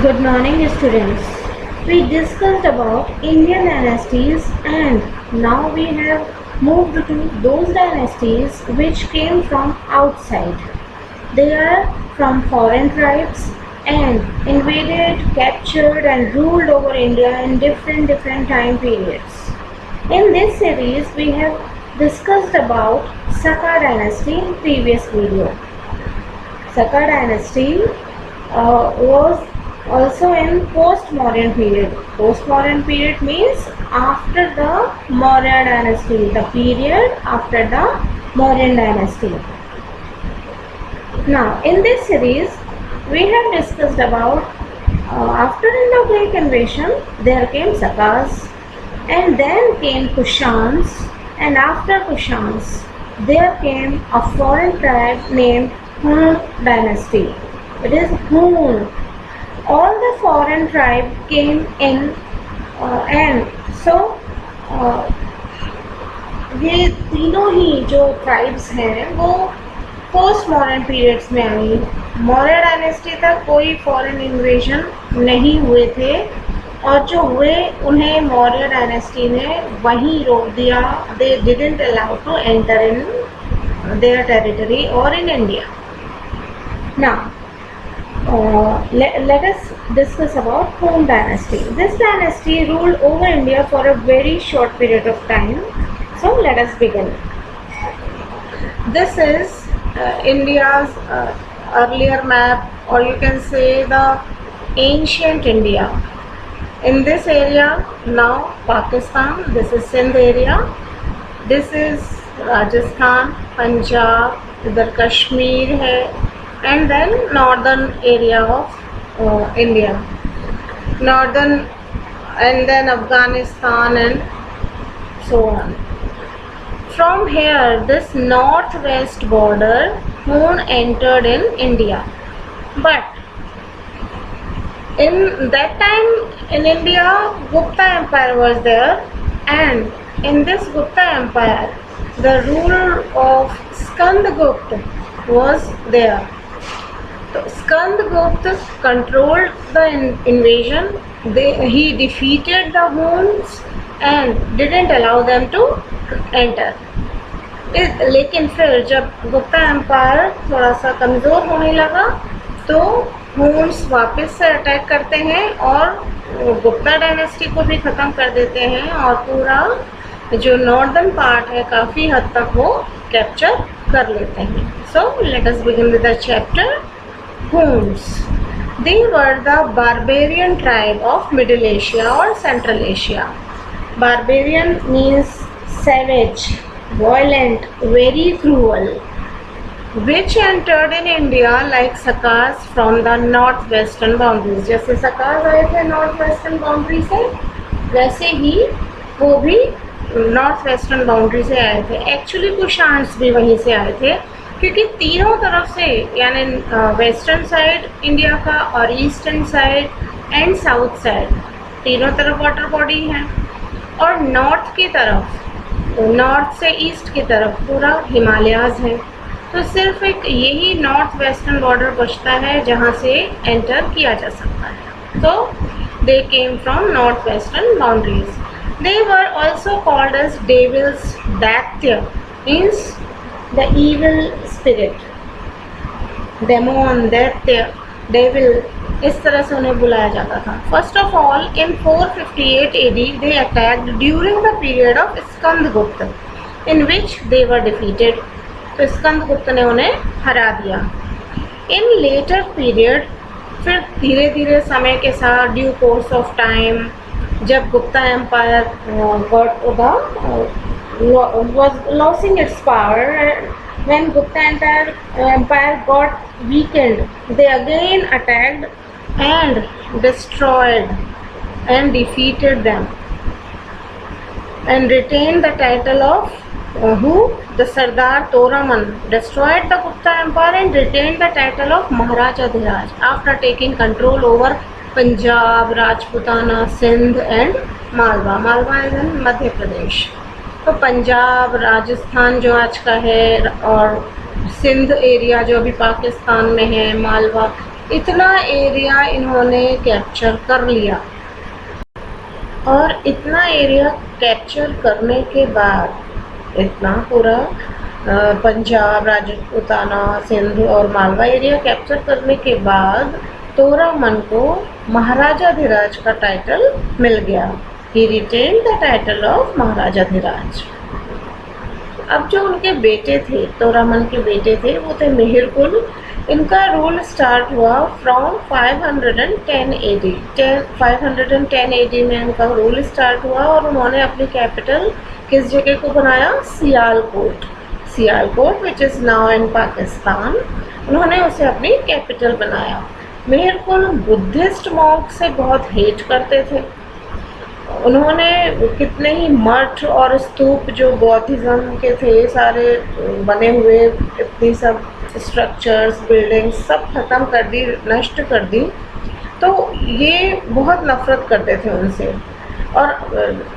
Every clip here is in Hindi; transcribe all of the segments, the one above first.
Good morning, students. We discussed about Indian dynasties and now we have moved to those dynasties which came from outside. They are from foreign tribes and invaded, captured and ruled over India in different time periods. In this series, we have discussed about Saka dynasty in previous video. Saka dynasty was also in post-Mauryan period. Post-Mauryan period means after the Maurya dynasty, the period after the Mauryan dynasty. Now, in this series, we have discussed about after Indo-Greek invasion, there came Sakas, and then came Kushans, and after Kushans, there came a foreign tribe named Hun dynasty. It is Hun. All the foreign tribe came in and so ये तीनों ही जो ट्राइब्स हैं वो पोस्ट मॉडर्न पीरियड्स में आई. मौर्य डायनेस्टी तक कोई फॉरेन इन्वेजन नहीं हुए थे और जो हुए उन्हें मौर्य डायनेस्टी ने वहीं रोक दिया. They didn't allow to enter in their territory और in India. Now let us discuss about Hun dynasty. This dynasty ruled over India for a very short period of time. So let us begin. This is India's earlier map, or you can say the ancient India. In this area now Pakistan, this is Sindh area, this is Rajasthan, Punjab, इधर कश्मीर है, and then northern area of India, northern, and then Afghanistan and so on. From here, this northwest border, Hun entered in India. But in that time in India, Gupta Empire was there, and in this Gupta Empire, the rule of Skandagupta was there. So Skandagupta controlled the invasion. He defeated the Huns and didn't allow them to enter. लेकिन फिर जब गुप्ता एम्पायर थोड़ा सा कमज़ोर होने लगा तो हुन्स वापस से अटैक करते हैं और गुप्ता डायनेस्टी को भी ख़त्म कर देते हैं और पूरा जो नॉर्दर्न पार्ट है काफ़ी हद तक वो कैप्चर कर लेते हैं. So let us begin with the chapter. Huns. They were the barbarian tribe of Middle Asia or Central Asia. Barbarian means savage, violent, very cruel, which entered in India like Sakas from the northwestern boundaries. जैसे Sakas आए थे northwestern boundary से, वैसे ही वो भी northwestern boundary से आए थे. Actually कुशान्स भी वहीं से आए थे क्योंकि तीनों तरफ से, यानी वेस्टर्न साइड इंडिया का और eastern side and south side, तीनों तरफ वाटर बॉडी हैं और नॉर्थ की तरफ, नॉर्थ से ईस्ट की तरफ पूरा हिमालयाज़ है. तो सिर्फ एक यही नॉर्थ वेस्टर्न बॉर्डर बचता है जहाँ से एंटर किया जा सकता है. तो they came from north western boundaries. They were also called as devils. दैत्य means the evil spirit, demon, दैत्य, devil, इस तरह से उन्हें बुलाया जाता था. First of all in 458 AD they attacked during the period of Skandagupta in which they were defeated. तो स्कंदगुप्त ने उन्हें हरा दिया. इन लेटर पीरियड, फिर धीरे धीरे समय के साथ ड्यू कोर्स ऑफ टाइम, जब Gupta empire was losing its power, when Gupta empire got weakened, they again attacked and destroyed and defeated them and retained the title of the Sardar Toraman destroyed the Gupta empire and retained the title of Maharajadhiraj after taking control over Punjab, Rajputana, Sindh and Malwa. Malwa is in Madhya Pradesh. तो पंजाब, राजस्थान जो आज का है और सिंध एरिया जो अभी पाकिस्तान में है, मालवा, इतना एरिया इन्होंने कैप्चर कर लिया। और इतना एरिया कैप्चर करने के बाद, इतना पूरा पंजाब, राजपूताना, सिंध और मालवा एरिया कैप्चर करने के बाद तोरामन को महाराजाधिराज का टाइटल मिल गया। ही रिटेन द टाइटल ऑफ महाराजाधिराज। अब जो उनके बेटे थे, तोरामन के बेटे थे, वो थे मिहिरकुल। इनका रूल स्टार्ट हुआ फ्रॉम 510 AD। 510 AD में इनका रूल स्टार्ट हुआ और उन्होंने अपनी कैपिटल किस जगह को बनाया? Sialkot. Sialkot which is now in Pakistan, उन्होंने उसे अपनी कैपिटल बनाया। मिहिरकुल बुद्धिस्ट मॉन्क से बहुत हेट करते थे। उन्होंने कितने ही मठ और स्तूप जो बौद्धिज़्म के थे सारे बने हुए, इतनी सब स्ट्रक्चर्स, बिल्डिंग्स सब ख़त्म कर दी, नष्ट कर दी। तो ये बहुत नफ़रत करते थे उनसे और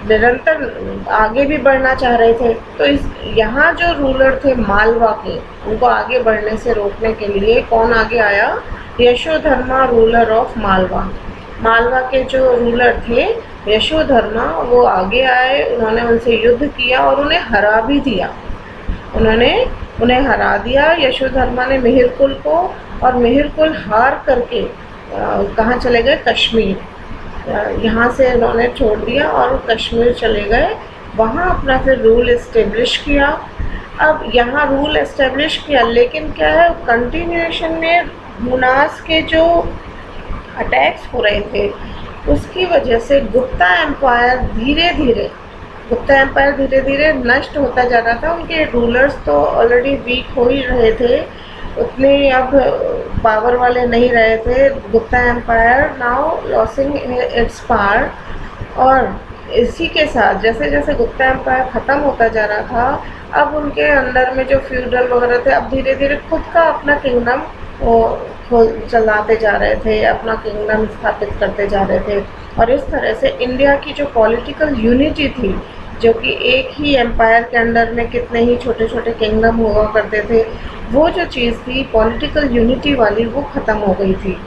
निरंतर आगे भी बढ़ना चाह रहे थे। तो यहाँ जो रूलर थे मालवा के, उनको आगे बढ़ने से रोकने के लिए कौन आगे आया? Yashodharma, ruler of Malwa. मालवा के जो रूलर थे यशोधर्मा, वो आगे आए, उन्होंने उनसे युद्ध किया और उन्हें हरा भी दिया। उन्हें हरा दिया यशोधर्मा ने मिहिरकुल को। और मिहिरकुल हार करके कहाँ चले गए? कश्मीर। यहाँ से उन्होंने छोड़ दिया और कश्मीर चले गए, वहाँ अपना फिर रूल इस्टेब्लिश किया। अब यहाँ रूल इस्टेब्लिश किया, लेकिन क्या है, कंटिन्यूएशन में मुनास के जो अटैक्स हो रहे थे उसकी वजह से गुप्ता एम्पायर धीरे धीरे नष्ट होता जा रहा था। उनके रूलर्स तो ऑलरेडी वीक हो ही रहे थे, उतने अब पावर वाले नहीं रहे थे। Gupta empire now losing its power. और इसी के साथ जैसे जैसे गुप्ता एम्पायर ख़त्म होता जा रहा था, अब उनके अंदर में जो फ्यूडल वगैरह थे, अब धीरे धीरे खुद का अपना किंगडम चलाते जा रहे थे, अपना किंगडम स्थापित करते जा रहे थे। और इस तरह से इंडिया की जो पॉलिटिकल यूनिटी थी, जो कि एक ही एम्पायर के अंडर में कितने ही छोटे छोटे किंगडम हुआ करते थे, वो जो चीज़ थी पॉलिटिकल यूनिटी वाली, वो ख़त्म हो गई थी।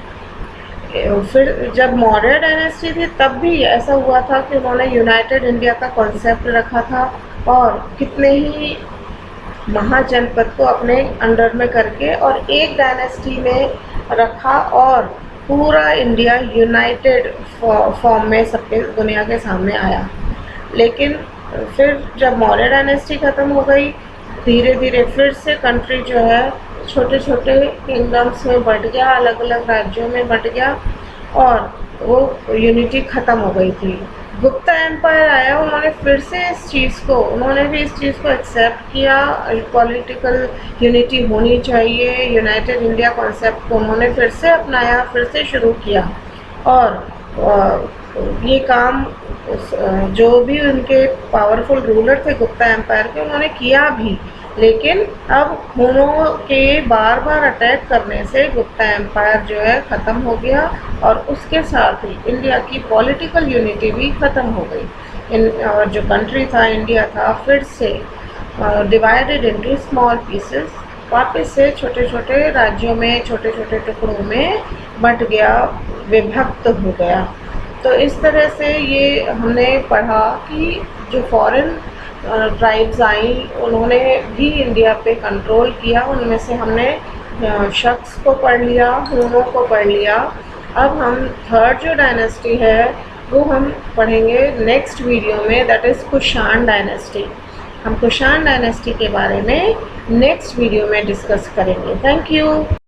फिर जब मौर्य डायनेस्टी थी तब भी ऐसा हुआ था कि उन्होंने यूनाइटेड इंडिया का कॉन्सेप्ट रखा था और कितने ही महाजनपद को अपने अंडर में करके और एक डायनेस्टी में रखा और पूरा इंडिया यूनाइटेड फॉर्म में सबके दुनिया के सामने आया। लेकिन फिर जब मौर्य डायनेस्टी ख़त्म हो गई, धीरे धीरे फिर से कंट्री जो है छोटे छोटे किंगडम्स में बंट गया, अलग अलग राज्यों में बंट गया और वो यूनिटी ख़त्म हो गई थी। गुप्ता एम्पायर आया, उन्होंने फिर से उन्होंने भी इस चीज़ को एक्सेप्ट किया, पॉलिटिकल यूनिटी होनी चाहिए, यूनाइटेड इंडिया कॉन्सेप्ट को उन्होंने फिर से अपनाया, फिर से शुरू किया। और ये काम जो भी उनके पावरफुल रूलर थे गुप्ता एम्पायर के, उन्होंने किया भी। लेकिन अब हुनों के बार बार अटैक करने से गुप्ता एम्पायर जो है ख़त्म हो गया और उसके साथ ही इंडिया की पॉलिटिकल यूनिटी भी ख़त्म हो गई। और जो कंट्री था, इंडिया था, फिर से डिवाइडेड इनटू स्मॉल पीसेस, वापस से छोटे छोटे राज्यों में, छोटे छोटे टुकड़ों में बंट गया, विभक्त हो गया। तो इस तरह से ये हमने पढ़ा कि जो फॉरेन ट्राइब्स आई, उन्होंने भी इंडिया पे कंट्रोल किया। उनमें से हमने शख्स को पढ़ लिया, हुनों को पढ़ लिया। अब हम थर्ड जो डायनेस्टी है वो हम पढ़ेंगे नेक्स्ट वीडियो में, दैट इज़ कुषाण डायनेस्टी। हम कुषाण डायनेस्टी के बारे में नेक्स्ट वीडियो में डिस्कस करेंगे। Thank you.